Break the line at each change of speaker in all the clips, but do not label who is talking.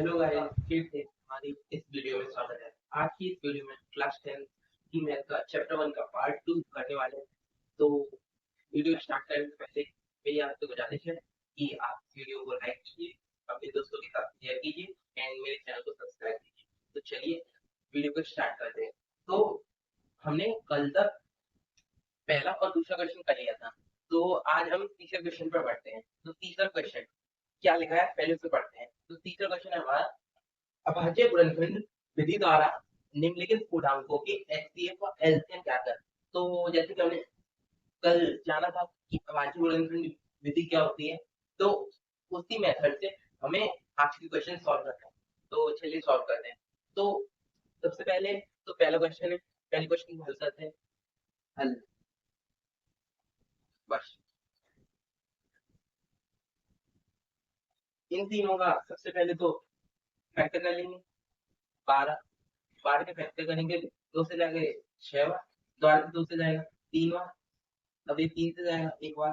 Hello guys, फिर से हमारी इस वीडियो में स्वागत है। आज की इस वीडियो में क्लास 10 की मैथ का चैप्टर 1 का पार्ट 2 करने वाले हैं। तो वीडियो स्टार्ट करने से पहले मेरी आपसे गुजारिश है कि आप वीडियो को लाइक कीजिए, अपने दोस्तों के साथ शेयर कीजिए एंड मेरे चैनल को सब्सक्राइब कीजिए। तो चलिए वीडियो को स्टार्ट करते हैं। तो हमने कल तक पहला और दूसरा क्वेश्चन कर लिया था। तो आज हम तीसरे क्वेश्चन पर बढ़ते हैं। तो तीसरा क्वेश्चन क्या लिखा है पहले उसे पढ़ते हैं। तो तीसरा क्वेश्चन है हमारा, अभाज्य गुणनखंड विधि द्वारा निम्नलिखित पूर्णांकों के एचसीएफ और एलसीएम क्या कर। तो जैसे कि हमने कल जाना था कि अभाज्य गुणनखंड विधि क्या होती है, तो उसी मेथड से हमें आज की क्वेश्चन सॉल्व करना है। तो चलिए सॉल्व करते हैं। तो सबसे पहले तो पहला क्वेश्चन है, पहले क्वेश्चन को हल करते हैं। हल बस इन तीनों का सबसे पहले तो फैक्टर कर लेंगे। 12 12 के फैक्टर करेंगे, 2 से जाएगा 6 बार, 12 से 2 से जाएगा 3 बार, अब ये 3 से जाएगा 1 बार।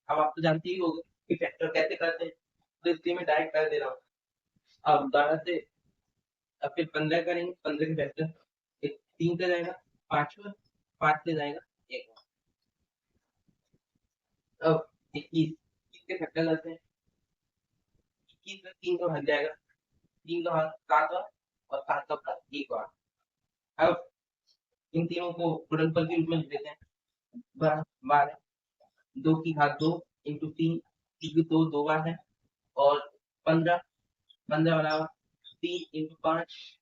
अब आप तो जानते ही होंगे कि फैक्टर कैसे करते हैं, तो इसलिए मैं डायरेक्ट कर दे रहा हूँ। अब 12 से अब फिर 15 करेंगे, 15 के फैक्टर, एक 3 से जाएगा 5 बार, 5 से जाएगा 1 बार। अब 21 के फैक्टर करते हैं, 21 में 3 का भाग जाएगा, 3 का भाग 7 बार और 7 का भाग 1 बार। अब इन तीनों को गुणनफल के रूप में लिख देते हैं। 12 2 की घात 2 इंटू 3, 3 की 2 2 बार है, और 15 15 बराबर 3 इंटू 5,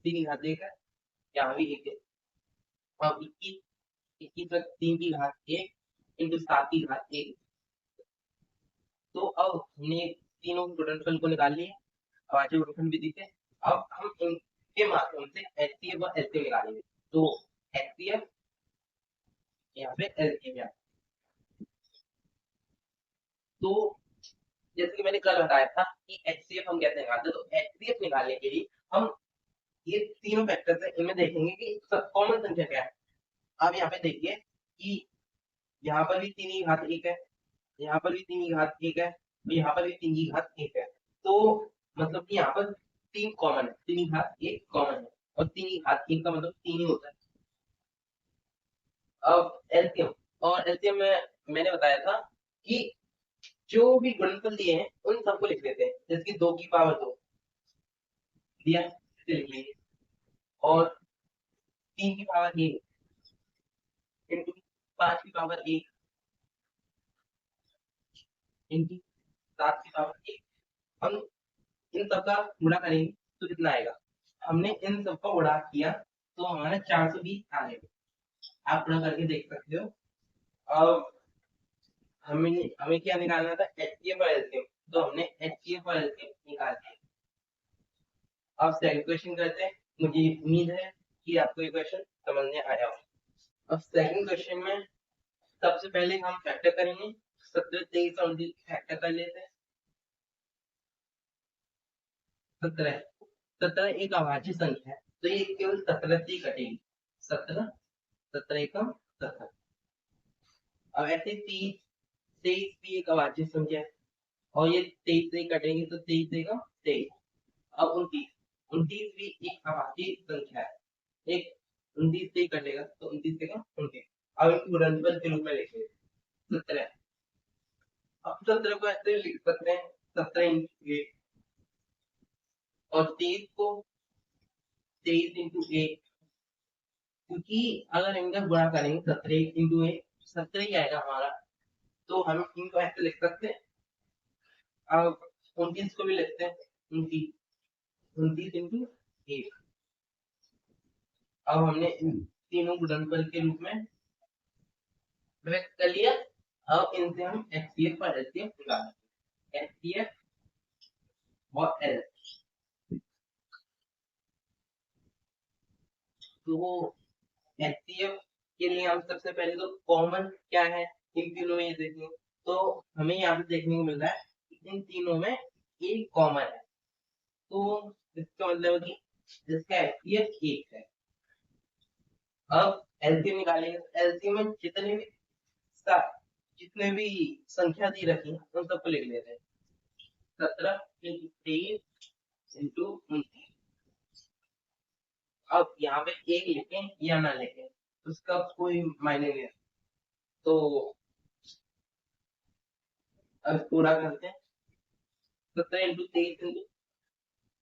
3 की घात 1 है, यहाँ भी 1 है। अब 21 21 में 3 की घात 1 इंटू 7 की घात 1। तो अब हमने तीनों गुणनफल को निकाल लिए अभाज्य गुणनफल विधि से। अब हम इनके माध्यम से एचसीएफ और एलसीएम निकालेंगे। तो एचसीएफ यहाँ पे एलसीएम यहाँ। तो जैसे कि मैंने कल बताया था कि एचसीएफ हम कैसे निकालते हैं। तो एचसीएफ निकालने के लिए हम ये तीनों फैक्टर्स है, इनमें देखेंगे कि कॉमन संख्या क्या है। अब यहाँ पे देखिए कि यहाँ पर भी 3 की घात 1 है, यहाँ पर भी 3 की घात 1 है, और यहाँ पर भी 3 की घात 1 है। तो मतलब कि यहाँ पर 3 कॉमन है, 3 की घात 1 कॉमन है, और 3 की घात 1 का मतलब 3 ही होता है। अब एलसीएम, और एलसीएम में मैंने बताया था कि जो भी गुणनफल दिए हैं उन सबको लिख देते हैं। जैसे कि 2 की पावर 2 दिया, इसे लिख लेंगे, और 3 की पावर 1 इंटू 5 की पावर 1 इंटू 7 की पावर 1। हम इन सबका गुणा करेंगे तो कितना आएगा। हमने इन सबका गुणा किया तो हमारा 420 आ जाएगा। आप गुणा करके देख सकते हो। अब हमें हमें क्या निकालना था, एचसीएफ और एलसीएम। तो हमने एचसीएफ और एलसीएम निकाल दिया। अब सेकंड क्वेश्चन करते हैं। मुझे उम्मीद है कि आपको ये क्वेश्चन समझ में आया हो। अब सेकंड क्वेश्चन में सबसे पहले हम फैक्टर करेंगे। 17 23 और 29 फैक्टर कर लेते हैं। 17 17 एक अभाज्य संख्या है, तो ये केवल 17 से ही कटेगी। 17 17 एकम 17। अब ऐसे 30 23 भी एक अभाज्य संख्या है, और ये 23 से ही कटेंगे तो 23 एकम 23। अब 29 29 भी एक अभाज्य संख्या है, एक 29 से ही कटेगा तो 29 एकम 29। अब इनको गुणनफल के रूप में लिखेंगे 17। अब 17 को ऐसे लिख सकते हैं 17 इंटू 8, और 23 को 23 इंटू 8, क्योंकि अगर इनका गुणा करेंगे 17 इंटू 8 17 ही आएगा हमारा। तो हम इनको ऐसे लिख सकते हैं। अब 29 को भी लिखते हैं 29 29 इंटू 8। अब हमने इन तीनों गुणनफल के रूप में व्यक्त कर लिया। अब इनसे हम एचसीएफ और एलसीएम निकालेंगे। एचसीएफ और एल, तो एचसीएफ के लिए हम सबसे पहले तो कॉमन क्या है इन तीनों में ये देखेंगे। तो हमें यहाँ पे देखने को मिल रहा है कि इन तीनों में एक कॉमन है। तो इसका मतलब है कि इसका एचसीएफ 1 है। अब एलसीएम निकालेंगे। एलसीएम में जितने भी संख्या दी रखी है उन सबको लिख लेते हैं। 17 इंटू 23 इंटू 29। अब यहाँ पे एक लिखें या ना लिखें उसका कोई मायने नहीं है। तो अब पूरा करते हैं। 17 इंटू 23 इंटू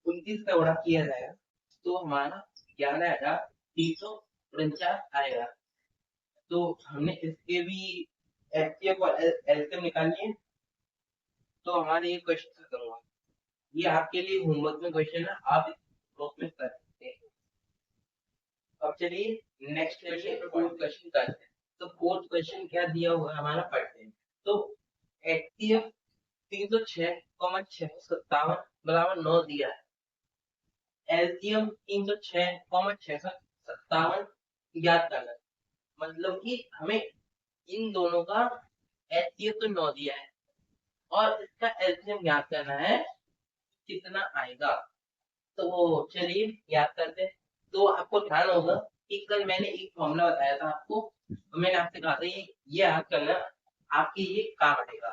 29 का गुणा किया जाएगा तो हमारा 11,349 आएगा। तो हमने इसके भी एचसीएफ और एलसीएम निकालनी है। तो हमारे ये क्वेश्चन खत्म हुआ। ये आपके लिए होमवर्क में क्वेश्चन है, आप बुक में कर सकते हैं। अब चलिए नेक्स्ट क्वेश्चन फोर्थ क्वेश्चन करते हैं। तो फोर्थ क्वेश्चन क्या दिया हुआ है हमारा, पढ़ते हैं। तो एचसीएफ 306,657 बराबर 9 दिया है। एलसीएम 306,657 याद करना है। मतलब कि हमें इन दोनों का एचसीएफ तो 9 दिया है और इसका एलसीएम याद करना है कितना आएगा। तो चलिए याद करते हैं। तो आपको ध्यान होगा कि कल मैंने एक फॉर्मूला बताया था आपको, तो मैंने आपसे कहा था ये याद करना आपके ये काम आएगा।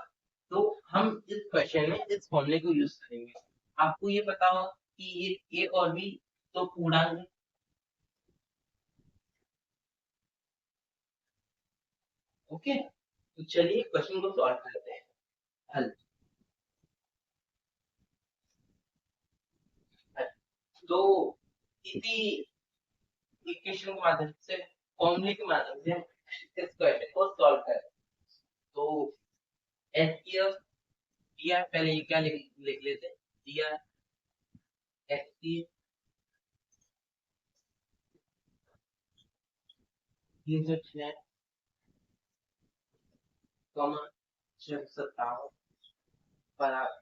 तो हम इस क्वेश्चन में इस फॉर्मूले को यूज करेंगे। आपको ये पता होगा कि ये ए और बी तो पूर्णांक है। ओके, तो चलिए क्वेश्चन को सॉल्व करते हैं। हल। तो इसी इक्वेशन के माध्यम से, फॉर्मूले के माध्यम से हम इस क्वेश्चन को सॉल्व करें। तो एच दिया पहले ये क्या लिख लेते हैं, दिया एच टी 306 कमा 657 बराबर।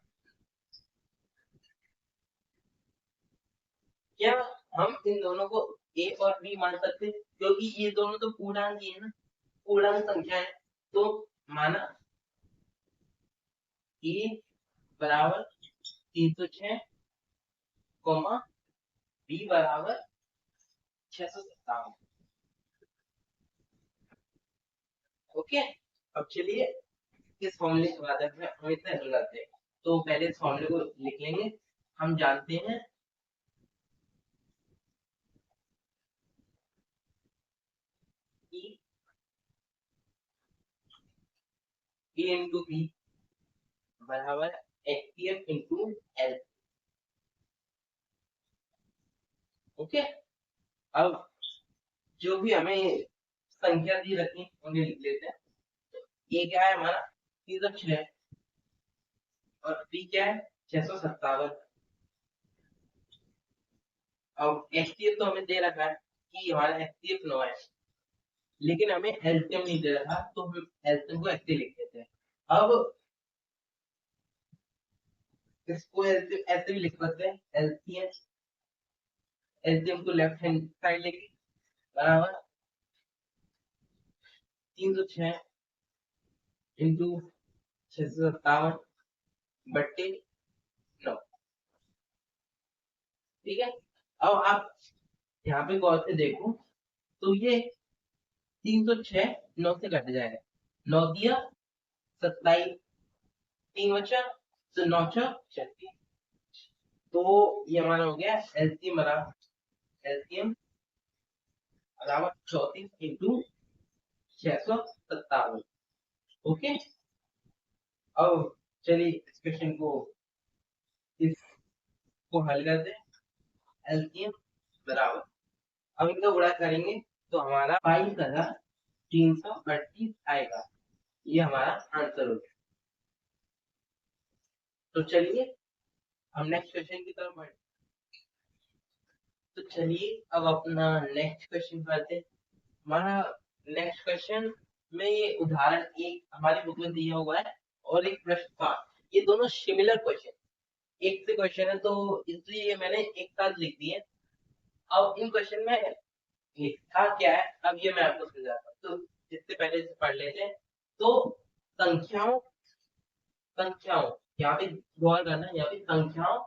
क्या हम इन दोनों को ए और बी मान सकते हैं, क्योंकि ये दोनों तो पूर्णांक ही है ना, पूर्णांक संख्या है। तो माना ए बराबर 306 कॉमा बी बराबर 657। ओके, अब चलिए इस फॉर्मूले के बाद हम इतना हल करते हैं। तो पहले इस फॉर्मूले को लिख लेंगे। हम जानते हैं कि ए इंटू बी बराबर एचसीएफ इंटू एल। ओके, अब जो भी हमें संख्या दी रखी उन्हें लिख लेते हैं। ए क्या है हमारा 306 और बी क्या है 657। अब एचसीएफ तो हमें दे रखा है कि हमारा एचसीएफ 9 है, लेकिन हमें एलसीएम नहीं दे रखा, तो हम एलसीएम को ऐसे लिख देते हैं। अब इसको एलसीएम ऐसे भी लिख सकते हैं, एलसीएम एलसीएम को लेफ्ट हैंड साइड लेके बराबर 306 इंटू 657 बट्टे 9। ठीक है, अब आप यहाँ पे गौर से देखो तो ये 306 9 से कट जाएगा। 9 दिया 27, 3 बचा तो 9 36। तो ये हमारा हो गया एलसीएम बराबर, एलसीएम बराबर 34 इंटू 657। ओके, अब चलिए इस क्वेश्चन को इसको हल करते हैं। एलसीएम बराबर, अब इनका गुणा करेंगे तो हमारा 22,338 आएगा। ये हमारा आंसर हो गया। तो चलिए हम नेक्स्ट क्वेश्चन की तरफ बढ़ते। तो चलिए अब अपना नेक्स्ट क्वेश्चन करते हैं। हमारा नेक्स्ट क्वेश्चन में ये उदाहरण एक हमारी बुक में दिया हुआ है और एक प्रश्न था। ये दोनों सिमिलर क्वेश्चन एक से क्वेश्चन है, तो इसलिए मैंने एक साथ लिख दिए। अब इन क्वेश्चन में लिखा क्या है, अब ये मैं आपको समझाता हूँ। तो इससे पहले से पढ़ लेते हैं। तो संख्याओं संख्याओं यहाँ पे गौर करना, यहाँ पे संख्याओं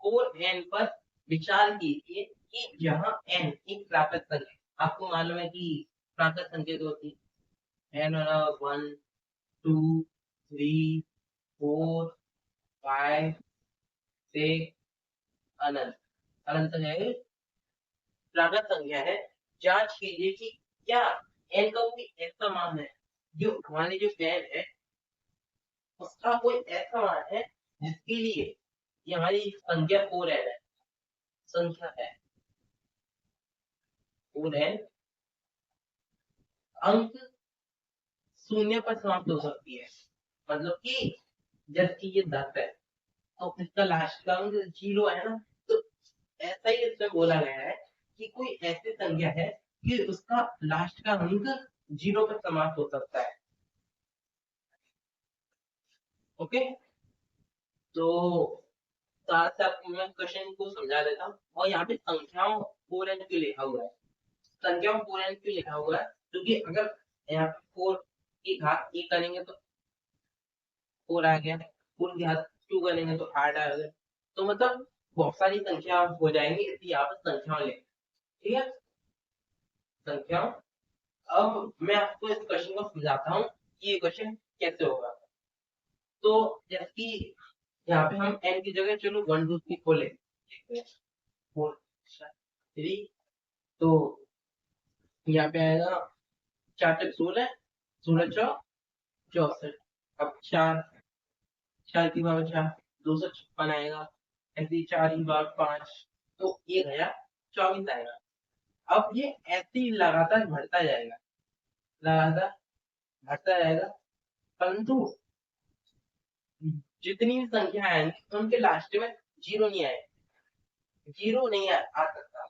को एन पर विचार कीजिए कि जहाँ एन एक प्राकृत संख्या, आपको मालूम है कि प्राकृत संख्या जो होती है एन 1 2 3 4 5 6 अनंत। अनंत है प्राकृत संख्या है। जांच कीजिए कि क्या n का कोई ऐसा मान है जो हमारी जो n है उसका कोई ऐसा मान है जिसके लिए ये हमारी संख्या 4n है। संख्या है 4n अंक शून्य पर समाप्त हो सकती है। मतलब कि जबकि ये 10 है तो इसका लास्ट का अंक 0 है ना, तो ऐसा ही इसमें बोला गया है कि कोई ऐसी संख्या है कि उसका लास्ट का अंक 0 पर समाप्त हो सकता है। ओके, तो साथ साथ मैं क्वेश्चन को समझा देता हूँ। और यहाँ पे संख्याओं फोर एन क्यों लिखा हुआ है, संख्याओं फोर एन क्यों लिखा हुआ है, क्योंकि अगर यहाँ पे फोर की घात एक करेंगे तो फोर आ गया, फोर की घात टू करेंगे तो आठ आ गया, तो मतलब बहुत सारी संख्या हो जाएंगी, इसलिए यहाँ पर संख्याओं लिख। ठीक है, संख्याओं। अब मैं आपको इस क्वेश्चन को समझाता हूँ कि ये क्वेश्चन कैसे होगा। तो जैसे कि यहाँ पे हम n की जगह चलो 1 2 3 खोले, 4 3, तो यहाँ पे आएगा 4 तक 16, 16 चौक 64। अब 4, 4 की पावर 4 256 आएगा, ऐसे ही 4 की पावर 5 तो 1024 आएगा। अब ये ऐसे ही लगातार बढ़ता जाएगा, लगातार बढ़ता जाएगा, परंतु जितनी भी संख्या आएंगी उनके लास्ट में जीरो नहीं आएगा, जीरो नहीं आ सकता।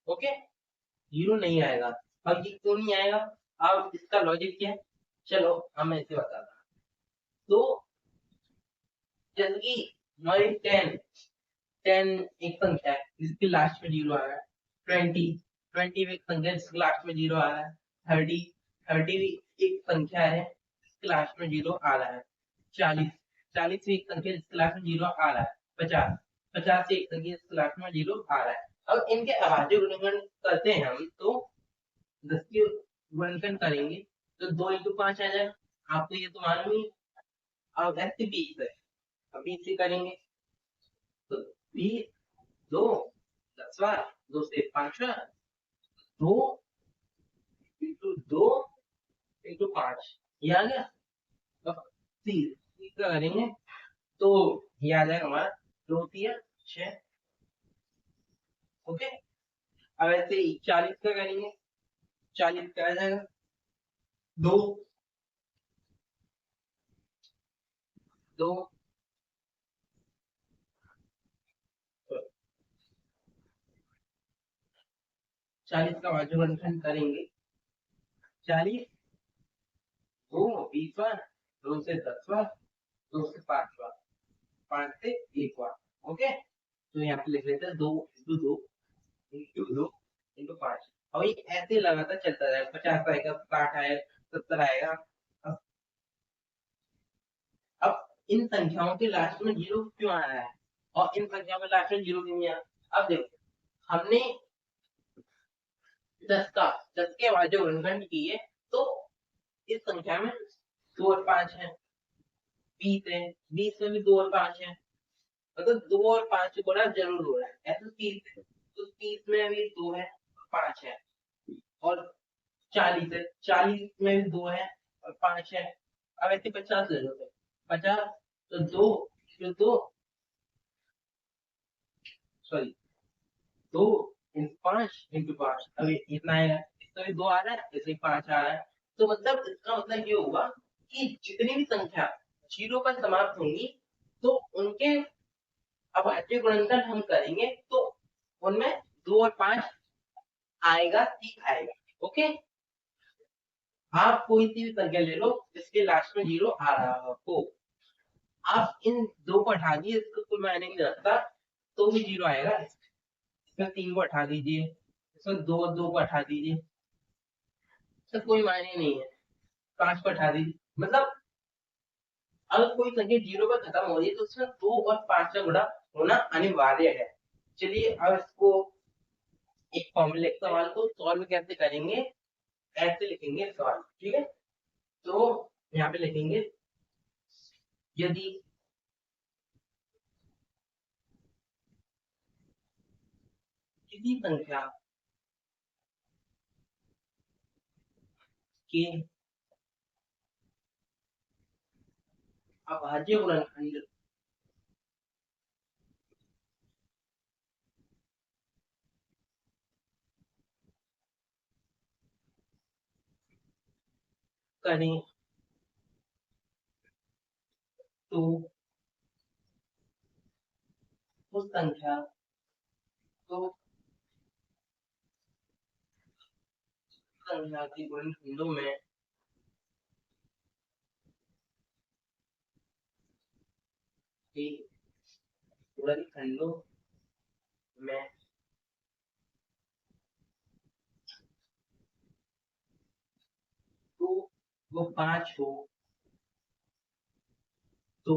ओके, जीरो नहीं आएगा। अब ये क्यों नहीं आएगा, अब इसका लॉजिक क्या है, चलो हम ऐसे बताता हूँ। तो जैसे कि हमारी 10 एक संख्या है जिसके लास्ट में जीरो आ रहा है। 20 भी एक संख्या है जिसके लास्ट में जीरो आ रहा है। 30 भी एक संख्या है जिसके लास्ट में जीरो आ रहा है। 40 भी एक संख्या है जिसके लास्ट में जीरो आ रहा है। 50 से एक संख्या जिसके लास्ट में जीरो आ रहा है। अब इनके अभाज्य गुणनखंड करते हैं हम, तो 10 की गुणनखंड करेंगे तो 2 इंटू 5 आ जाएगा, आपको ये तो मालूम ही है। अब ऐसे 20 है, अब 20 से करेंगे तो 20 दो 10वां, 2 से 5वां, 2 इंटू 2 इंटू 5, ये आ गया। अब तीसरा करेंगे तो ये आ जाएगा हमारा 2 3 6। ओके, अब ऐसे ही 40 का करेंगे, 40 का आ जाएगा 2 2, 40 का भाज्य करेंगे, 40 2 20वां, 2 से 10वां, 2 से 5वां, 5 से 1वां। ओके, तो यहाँ पे लिख लेते हैं 2 इंटू 2 इंटू 2 इंटू 5। और ये ऐसे लगातार चलता जाएगा, 50 आएगा, 60 आएगा, 70 आएगा। अब इन संख्याओं के लास्ट में जीरो क्यों आ रहा है और इन संख्याओं के लास्ट में जीरो क्यों नहीं आ रहा। अब देखो हमने 10 के बाद जो गुणनखंड किए, तो इस संख्या में 2 और 5 है, 20 है, 20 में भी 2 और 5 है, मतलब 2 और 5 गुणा जरूर हो रहा है। ऐसा 30 है तो 30 में भी 2 है, 5 है। और 40 है, 40 में भी 2 है और 5 है। अब ऐसे 50 ले लो, 50 तो 2 फिर 2, सॉरी 2 इंटू 5 इंटू 5, अभी इतना आएगा, इसका भी 2 आ रहा है, इसमें 5 आ रहा है। तो मतलब इसका मतलब ये होगा कि जितनी भी संख्या जीरो पर समाप्त होंगी तो उनके अभाज्य गुणनखंड हम करेंगे तो उनमें 2 और 5 आएगा ही आएगा। ओके, आप कोई सी भी संख्या ले लो जिसके लास्ट में जीरो आ रहा हो, आप इन दो को हटा दिए, इसको कोई मायने नहीं रखता, तो भी जीरो आएगा। इसमें 3 को हटा दीजिए, इसमें 2 को हटा दीजिए, इसका कोई मायने नहीं है। 5 को हटा दीजिए, मतलब अगर कोई संख्या जीरो पर खत्म हो रही है तो उसमें 2 और 5 का गुणा होना अनिवार्य है। चलिए अब इसको एक फॉर्मूले सवाल को सॉल्व कैसे करेंगे, ऐसे लिखेंगे सवाल। ठीक है, तो यहाँ पे लिखेंगे यदि किसी संख्या के अभाज्य गुणनखंड करें तो उस संख्या के गुणनखंडों में गुणनखंडों में तो वो 5 हो तो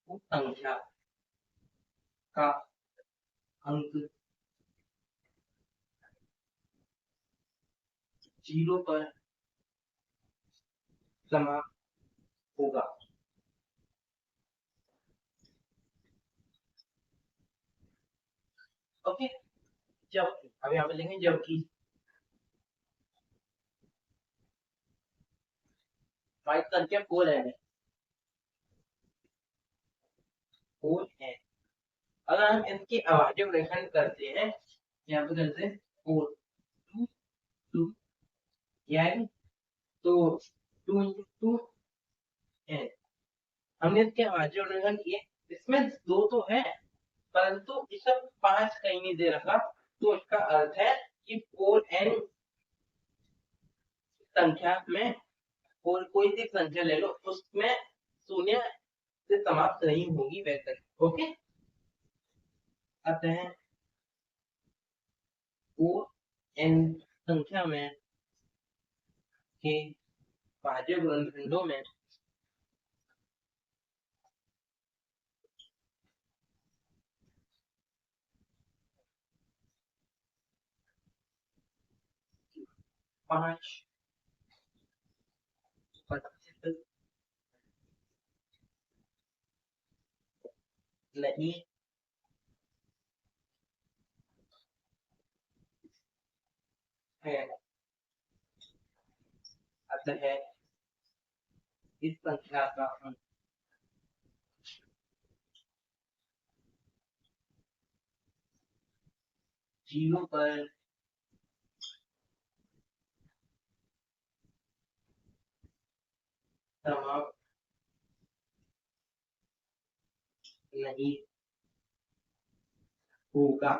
उस संख्या का अंक 0 पर समाप्त होगा। ओके, जब अब यहाँ पे लिखेंगे जबकि फाइव संख्या 4 है, 4 है। अगर हम इसके अभाज्य गुणनखंड करते हैं, यहाँ पे करते हैं 4 2 2 क्या है तो 2 into 2 है। हमने इसके अभाज्य गुणनखंड किए, इसमें 2 तो है परंतु इसमें 5 कहीं नहीं दे रखा, तो इसका अर्थ है कि 4n संख्या में कोई सी संख्या ले लो, उसमें शून्य से समाप्त नहीं होगी वैसे। ओके, अतः 4n संख्या में के भाज्य गुणनखंडों में पांच प्रतिशत नहीं है, अतः इस संख्या का अंक 0 पर समाप्त नहीं होगा।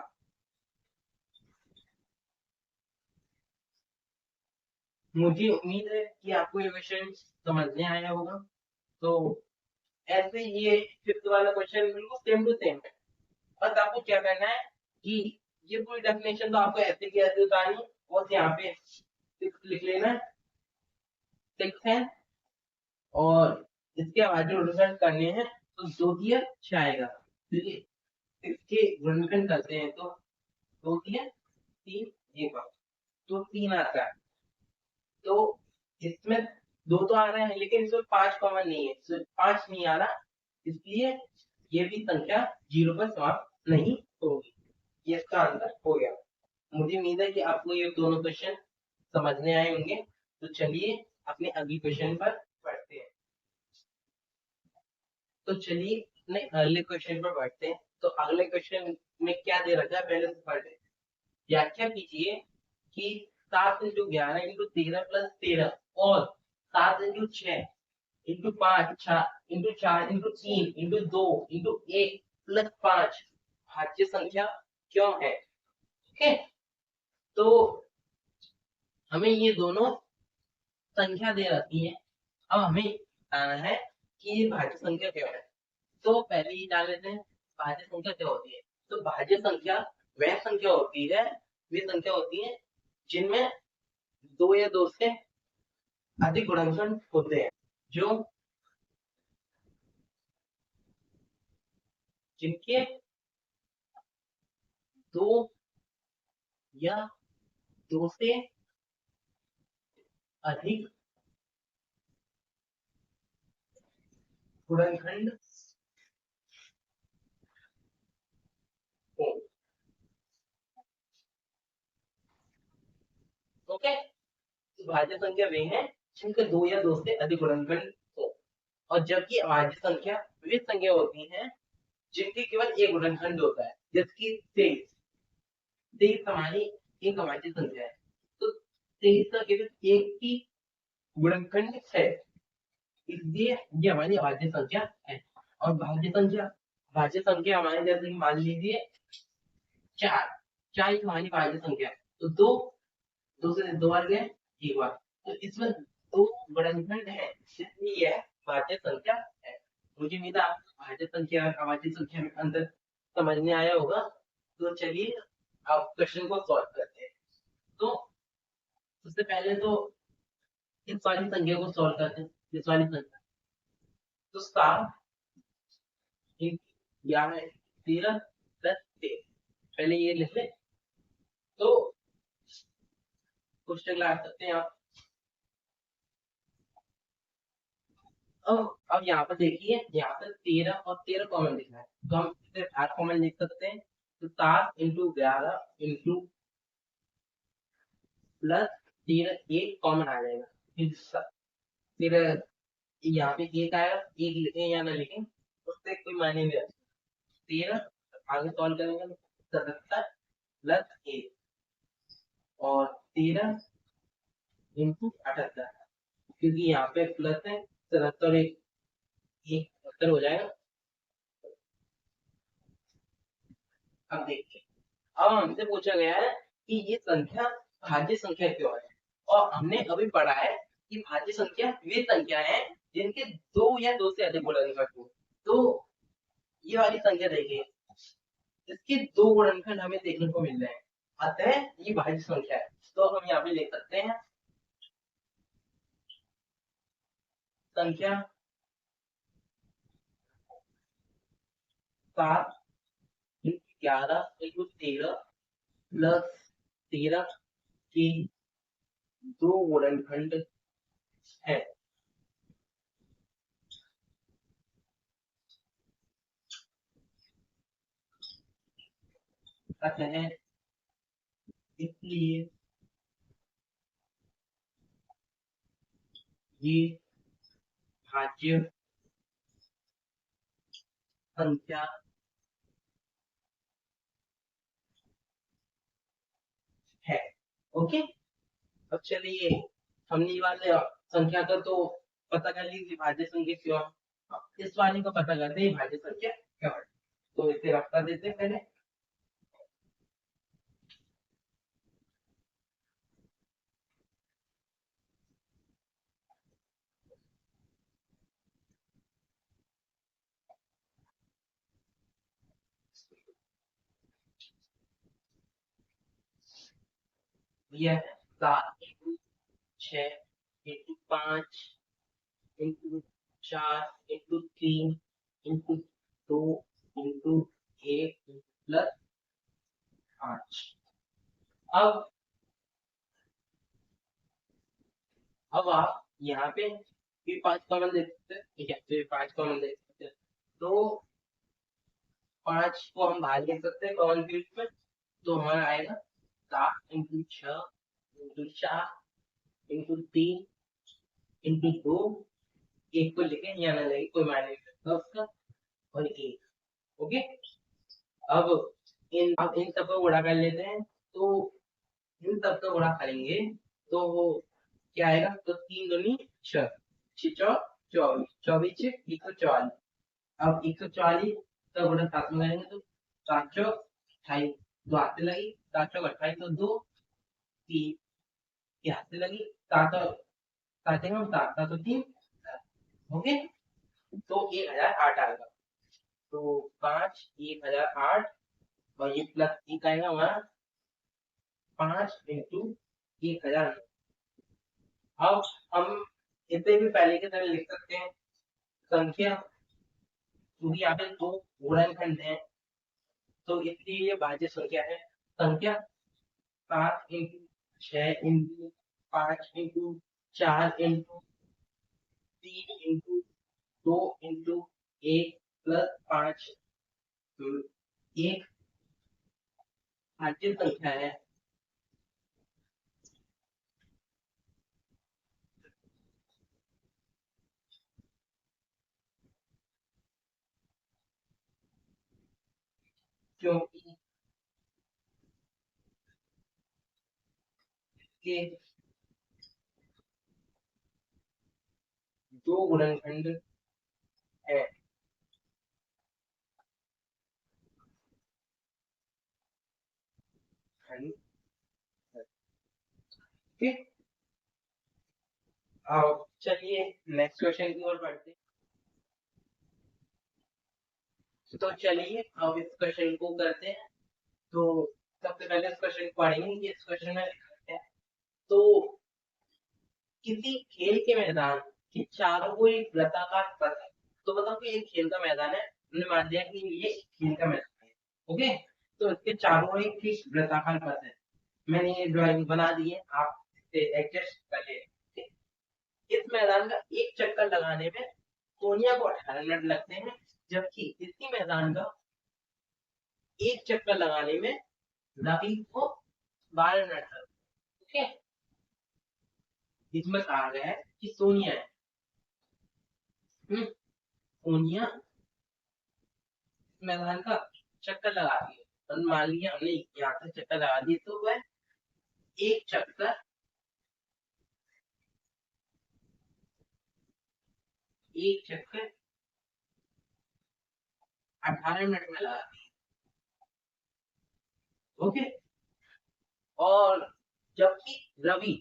मुझे उम्मीद है कि आपको ये क्वेश्चन समझ में आया होगा। तो ऐसे ये फिफ्थ वाला क्वेश्चन बिल्कुल सेम टू सेम है। बस आपको क्या करना है कि ये पूरी डेफिनेशन तो आपको ऐसे की ऐसे उतारनी, बस यहाँ पे 6 लिख लेना, 6 है और इसके अभाज्य गुणनखंड करने हैं तो 2 दिया 6 आएगा। इसके गुणनखंड करते हैं तो 2 दिया 3 एक बार तो 3 आता है। तो इसमें 2 तो आ रहे हैं लेकिन इसमें 5 कॉमन नहीं है, तो 5 नहीं आ रहा, इसलिए ये भी संख्या 0 पर समाप्त नहीं होगी। ये इसका आंसर हो गया। मुझे उम्मीद है कि आपको ये दोनों क्वेश्चन समझने आए होंगे। तो चलिए अपने अगले क्वेश्चन पर बढ़ते हैं। तो चलिए अपने अगले क्वेश्चन पर बढ़ते हैं। तो अगले क्वेश्चन में क्या दे रखा है पहले से पढ़ते हैं। व्याख्या कीजिए कि 7 इंटू 11 इंटू 13 प्लस 13 और 7 into 6 into 5 into 4 into 3 into 2 into 1 plus 5 भाज्य संख्या क्यों है। ओके, तो हमें ये दोनों संख्या दे रखी है, अब हमें बताना है कि ये भाज्य संख्या क्या है। तो पहले ही जान लेते हैं भाज्य संख्या क्या होती है। तो भाज्य संख्या वह संख्या होती है, वे संख्या होती है जिनमें 2 या 2 से अधिक गुणनखंड होते हैं, जो जिनके 2 या 2 से अधिक गुणनखंड हो। भाज्य संख्या वे हैं जिनके दो या दो से अधिक गुणनखंड हो, और जबकि अभाज्य संख्या वे संख्या होती हैं जिनके केवल एक गुणनखंड होता है, जैसे कि 23। 23 हमारी एक अभाज्य संख्या है, तो 23 का केवल एक ही गुणनखंड है, इसलिए ये हमारी अभाज्य संख्या है। और भाज्य संख्या हमारे जैसे कि मान लीजिए 4। 4 एक हमारी भाज्य संख्या है, तो दो से दो बार गए एक बार, तो इसमें दो गुणनखंड है, इसलिए यह भाज्य संख्या है। मुझे उम्मीद है आप भाज्य संख्या और अभाज्य संख्या में अंतर समझ में आया होगा। तो चलिए आप क्वेश्चन को सॉल्व करते हैं। तो सबसे पहले तो इस वाली संख्या को सॉल्व करते हैं। इस वाली संख्या तो 7 11 13 प्लस 13, पहले ये लिख ले तो क्वेश्चन ला सकते हैं आप। अब यहाँ पर देखिए, यहाँ पर 13 और 13 कॉमन लिखना है, तो हम इसे 8 कॉमन लिख सकते हैं। तो 7 इंटू 11 इंटू प्लस 13 एक कॉमन आ जाएगा, फिर यहाँ पे एक आएगा, एक लिखें या ना लिखें उससे कोई मायने नहीं रखता। 13 आगे सॉल्व करेंगे तो 77 प्लस 1 और 13 इंटू 78, क्योंकि यहाँ पे प्लस है 77 एक 71 हो जाएगा। अब देखिए, अब हमसे पूछा गया है कि ये संख्या भाज्य संख्या क्यों है, और हमने अभी पढ़ा है कि भाज्य संख्या वे संख्या है जिनके दो या दो से अधिक गुणनखंड हो। तो ये वाली संख्या देखिए, इसके दो गुणनखंड हमें देखने को मिल रहे हैं, अतः ये भाज्य संख्या है। तो हम यहाँ पे लिख सकते हैं संख्या 7 11 इंटू 13 प्लस 13 की दो गुणनखंड है। अतः इसलिए ये भाज्य संख्या है। ओके, अब चलिए हमने ये वाले संख्या का तो पता कर ली भाज्य संख्या क्यों है। अब इस वाले को पता करते हैं भाज्य संख्या क्यों है, तो इसे रफ्ता देते हैं पहले। यह है 7 into 6 into 5 into 4 into 3 into 2 into 1 plus 5। अब आप यहाँ पे भी 5 कॉमन देख सकते हैं, ठीक है, तो ये 5 कॉमन देख सकते हैं, तो 5 को हम बाहर लिख सकते हैं कॉमन के रूप में, तो हमारा आएगा 7 इंटू 6 इंटू 4 इंटू 3 इंटू 2, एक को लिखें या ना लगे कोई मायने नहीं रखता उसका, और एक। ओके, अब इन सबको गुणा कर लेते हैं, तो इन सबका गुणा करेंगे तो वो क्या आएगा, तो 3 दूनी 6, 6 24, 24 144। अब 144 का गुणा साथ में करेंगे तो 728, दो हाथ से लगी, 728 तो 2 3 के हाथ से लगी, 7 काटेंगे 7 7 तो 3। ओके, तो 1008 आएगा, तो 5 1008, और ये प्लस एक आएगा हमारा 5 इंटू 1000। अब हम इसे भी पहले की तरह लिख सकते हैं संख्या, क्योंकि यहाँ पे दो गुणनखंड है, तो इसलिए ये भाज्य संख्या है। संख्या 7 into 6 into 5 into 4 into 3 into 2 into 1 plus 5 एक भाज्य संख्या है। क्योंकि के दो गुणनखंड है। ठीक, अब चलिए नेक्स्ट क्वेश्चन की ओर बढ़ते हैं। तो चलिए अब इस क्वेश्चन को करते हैं। तो सबसे पहले इस क्वेश्चन को पढ़ेंगे कि इस क्वेश्चन में लिखा है। तो किसी खेल के मैदान के चारों ओर एक वृत्ताकार पथ है। तो बताओ कि एक खेल का मैदान है, हमने मान लिया कि ये एक खेल का मैदान है। ओके, तो इसके चारों ओर एक वृत्ताकार पथ है। मैंने ये ड्राइंग बना दी है, आप इसे एडजस्ट कर ले। इस मैदान का एक चक्कर लगाने में सोनिया को 18 मिनट लगते हैं, जबकि इसी मैदान का एक चक्कर लगाने में रवि को 12 मिनट लगते हैं। ठीक है, इसमें कहा गया है कि सोनिया है। सोनिया मैदान का चक्कर लगाती है, और मान लिया हमने यहाँ से चक्कर लगा दिए, तो वह एक चक्कर एक चक्कर 18 मिनट में लगाती है। ओके, और जबकि रवि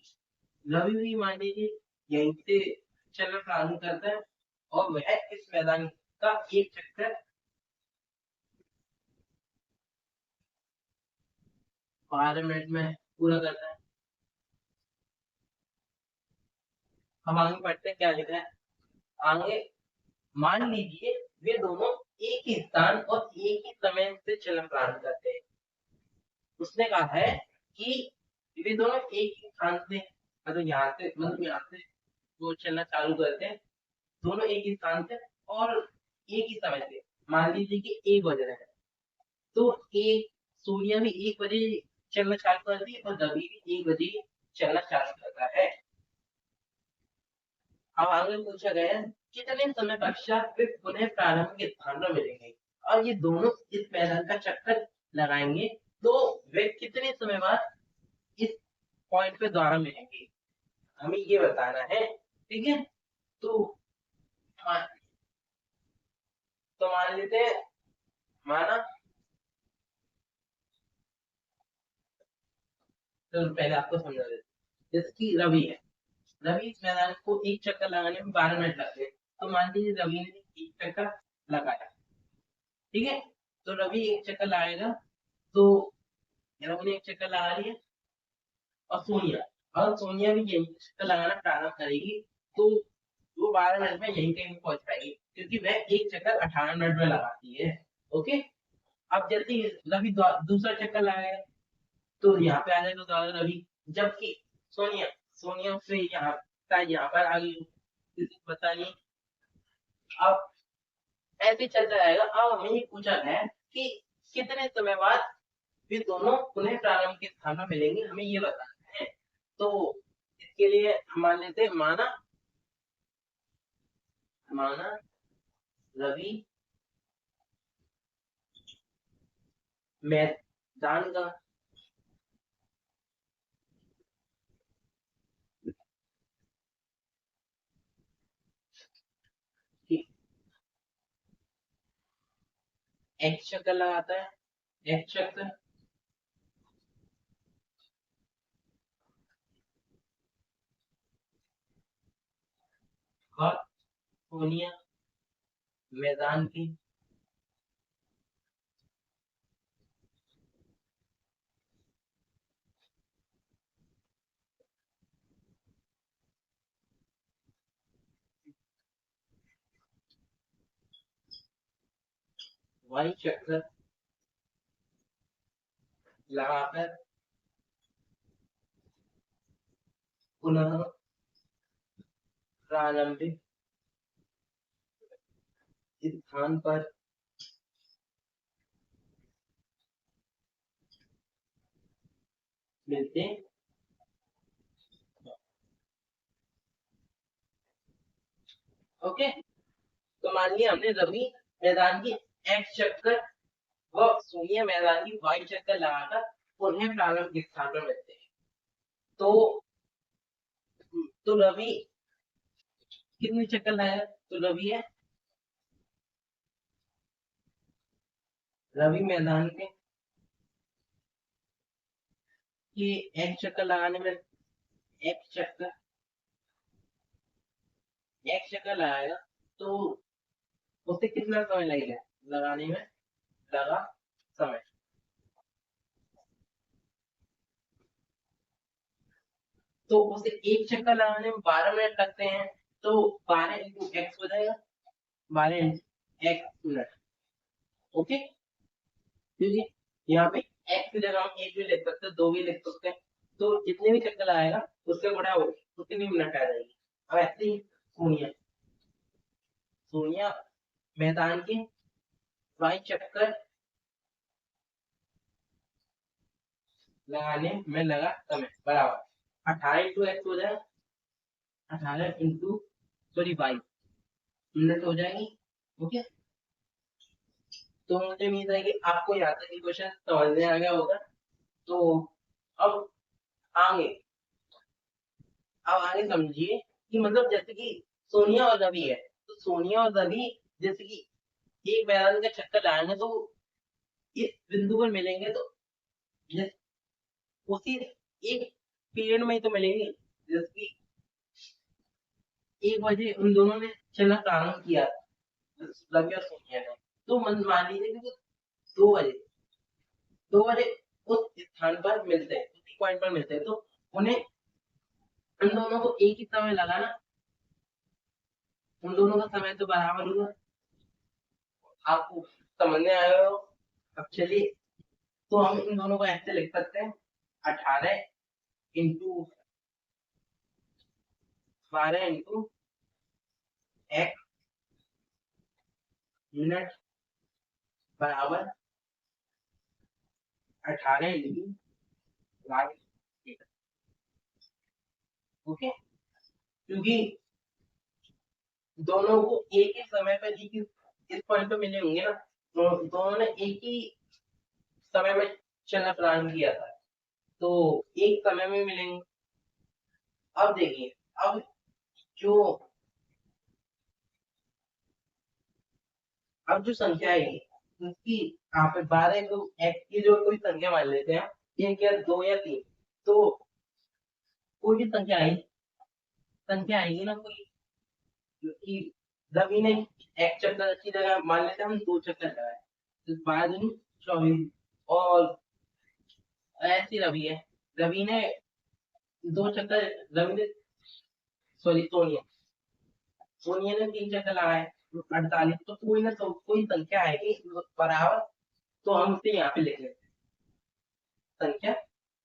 रवि भी मान लीजिए यहीं से चलना प्रारंभ करता है, और वह इस मैदान का एक चक्कर 12 मिनट में पूरा करता है। हम आगे पढ़ते हैं क्या लिखा है आगे। मान लीजिए वे दोनों एक ही स्थान और एक ही समय से चलन प्रारंभ करते हैं। उसने कहा है कि वे दोनों एक ही स्थान से, मतलब यहाँ से वो चलना चालू करते हैं, दोनों एक ही स्थान से और एक ही समय से। मान लीजिए कि 1 बज रहा है, तो एक सूर्य भी 1 बजे चलना चालू करती है, और रवि भी 1 बजे चलना चालू करता है। अब आगे पूछा गया है कितने समय पश्चात वे पुनः प्रारंभिक स्थान पर मिलेंगे, और ये दोनों इस मैदान का चक्कर लगाएंगे, तो वे कितने समय बाद इस पॉइंट पे दोबारा मिलेंगे, हमें ये बताना है। ठीक है, तो मान तो मान लेते हैं, माना तो पहले आपको समझा देते, जैसे कि रवि है, रवि इस मैदान को एक चक्कर लगाने में 12 मिनट लगते हैं। तो मान लीजिए रवि ने एक चक्कर लगाया, ठीक है, तो रवि एक चक्कर लगाएगा, तो रवि ने एक चक्कर लगा लिया, और सोनिया अगर सोनिया भी यही चक्कर लगाना प्रारंभ करेगी, तो वो 12 मिनट में यहीं कहीं पहुंच पाएगी, क्योंकि वह एक चक्कर 18 मिनट में लगाती है। ओके, अब जल्दी रवि दूसरा चक्कर लगाएगा, तो यहाँ पे आ जाएगा दोबारा रवि, जबकि सोनिया सोनिया से यहाँ पर आ गई, किसी को पता नहीं। अब ऐसे चलता रहेगा। अब हमें ये पूछा गया है कि कितने समय बाद वे दोनों पुनः प्रारंभ के स्थान में मिलेंगे, हमें ये बताना है। तो इसके लिए मान लेते हैं, माना माना रवि मैदान का एक चक्कर लगाता है, एक चक्कर, और सोनिया मैदान की वही चक्कर लगाकर पुनः प्रारंभिक स्थान पर मिलते। ओके, तो मान लिया हमने रवि मैदान की एक चक्कर व सोनिया मैदान की वाइट चक्कर लगाकर उन्हें प्रारंभ के स्थान पर मिलते हैं। तो रवि कितने चक्कर लगाया? तो रवि मैदान के ये एक चक्कर लगाने में एक चक्कर लगाएगा तो उसे कितना समय लगेगा लगाने में? लगा समय। तो उसे एक चक्कर लगाने में 12 मिनट लगते हैं। तो 12 × x हो जाएगा, 12 × x मिनट। ओके, क्योंकि यहाँ पे x की जगह हम एक भी लिख सकते हैं, दो भी लिख सकते हैं। तो जितने भी चक्कर आएगा उससे गुणा हो उतनी मिनट आ जाएगी। अब ऐसे ही सोनिया सोनिया मैदान के बाई चक्कर लगाने में लगा समय बराबर 18 × x हो जाए, 18 × 22 मिनट हो जाएगी। ओके, तो मुझे उम्मीद है कि आपको यहाँ तक ये क्वेश्चन समझ में आ गया होगा। तो अब आगे समझिए कि मतलब जैसे कि सोनिया और रवि है, तो सोनिया और रवि जैसे कि एक मैदान का चक्कर लगाएंगे तो इस बिंदु पर मिलेंगे, तो उसी एक पीरियड में ही तो मिलेंगे। जैसे कि 1 बजे उन दोनों ने चलना प्रारंभ किया, रवि और सोनिया ने। तो मान लीजिए कि 2 बजे 2 बजे उस स्थान पर मिलते हैं, उसी पॉइंट पर मिलते हैं, तो उन्हें उन दोनों को एक ही समय लगाना, उन दोनों का समय तो बराबर हुआ। आपको समझ में आया हो? अब चलिए, तो हम इन दोनों को ऐसे लिख सकते हैं, 18 × 12 × x बराबर 18 × y। ओके, क्योंकि दोनों को एक ही समय पर इस पॉइंट पे मिले होंगे ना, तो दोनों ने एक ही समय में चलना प्रारंभ किया था, तो एक समय में मिलेंगे। अब देखिए, अब जो संख्या है उसकी आप 12 को x की जो कोई संख्या मान लेते हैं, 1 या 2 या 3, तो कोई भी संख्या आएगी ना कोई, कि रवि ने एक चक्कर की जगह मान लेते हैं हम 2 चक्कर लगाए, तो 12 × 24। और ऐसी रवि ने 2 चक्कर, रवि ने सॉरी सोनिया ने 3 चक्कर लगाए, 48। तो कोई ना तो कोई संख्या आएगी बराबर, तो हम उसे यहाँ पे लिख लेते हैं संख्या,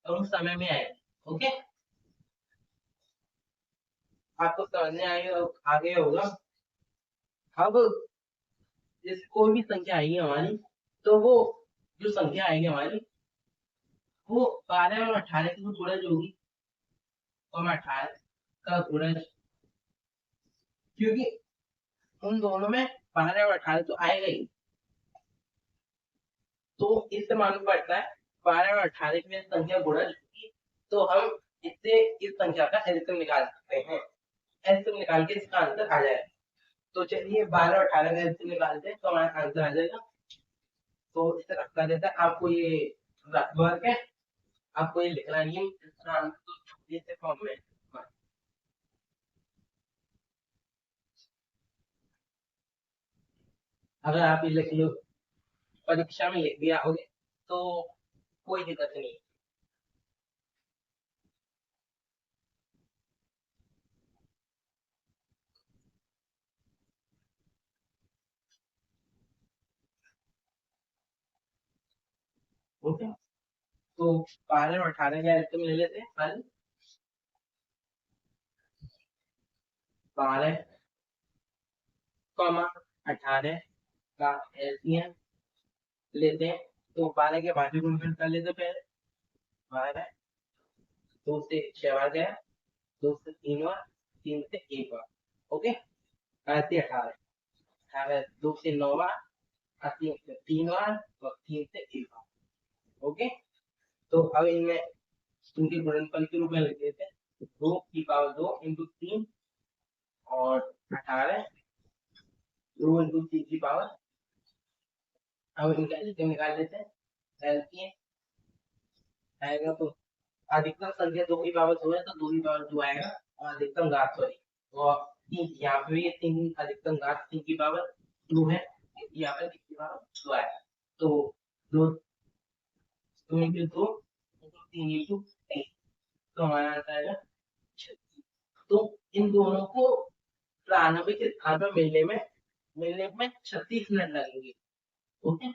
और उस समय में आएगी। ओके, आपको समझ में आगे होगा। अब जैसे कोई भी संख्या आएगी हमारी, तो वो जो संख्या आएगी हमारी वो 12 और 18 की गुणज होगी, और 18 का गुणज, क्योंकि उन दोनों में 12 और 18 तो आएगा ही, तो इससे मालूम पड़ता है 12 और 18 की संख्या गुणज होगी, तो हम इससे इस संख्या का एलसीएम निकाल सकते हैं। एलसीएम निकाल के इसका आंसर आ जाएगा। तो चलिए 12 और 18 का एलसीएम निकालते हैं, तो हमारा आंसर आ जाएगा। तो इस तरह कर देता है, आपको ये वर्क है, आपको ये लिखना नहीं है, इसका आंसर तो छोटे से फॉर्म में। अगर आप ये लिख लो, परीक्षा में लिख भी आओगे तो कोई दिक्कत नहीं। ओके, तो 12 और 18 का एलसीएम ले लेते हैं। 12 कॉमा 18 का एलसीएम लेते हैं, तो 12 के भाज्य गुणनफल कर लेते हैं पहले। 12 2 से 6 बार गया, 2 से 3 बार, 3 से 1 बार। ओके, 18 18 2 से 9 बार, 3 से 3 बार, 3 से a पावर। ओके, तो अब इनमें इनके गुणनफल के रूप में लिख देते हैं 2 की पावर 2 इंटू 3 और 18 2 इंटू 3 की पावर। अब इनका एलसीएम निकाल लेते हैं। एलसीएम आएगा तो अधिकतम संख्या 2 की पावर 2 है तो 2 की पावर 2 आएगा, और अधिकतम घात सॉरी और 3 यहाँ पे भी 3 अधिकतम घात 3 की पावर 2 है, यहाँ पे 3 की पावर 2 आएगा, तो 2 2 इंटू 2 इंटू 3 इंटू 3, तो हमारा आंसर आएगा 36। तो इन दोनों को प्रारंभिक स्थान पर मिलने में 36 मिनट लगेंगे। ओके,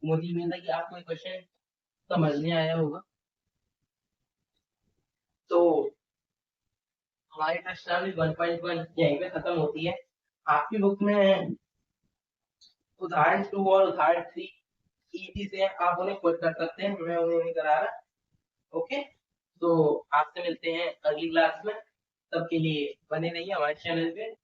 मुझे उम्मीद है कि आपको ये क्वेश्चन समझ में आया होगा। तो हमारी प्रश्नावली 1.1 यहीं पे खत्म होती है। आपकी बुक में उदाहरण 2 और उदाहरण 3 इजी से आप उन्हें खुद कर सकते हैं, मैं उन्हें नहीं करा रहा। ओके, तो आपसे मिलते हैं अगली क्लास में, तब के लिए बने रहिए हमारे चैनल पे।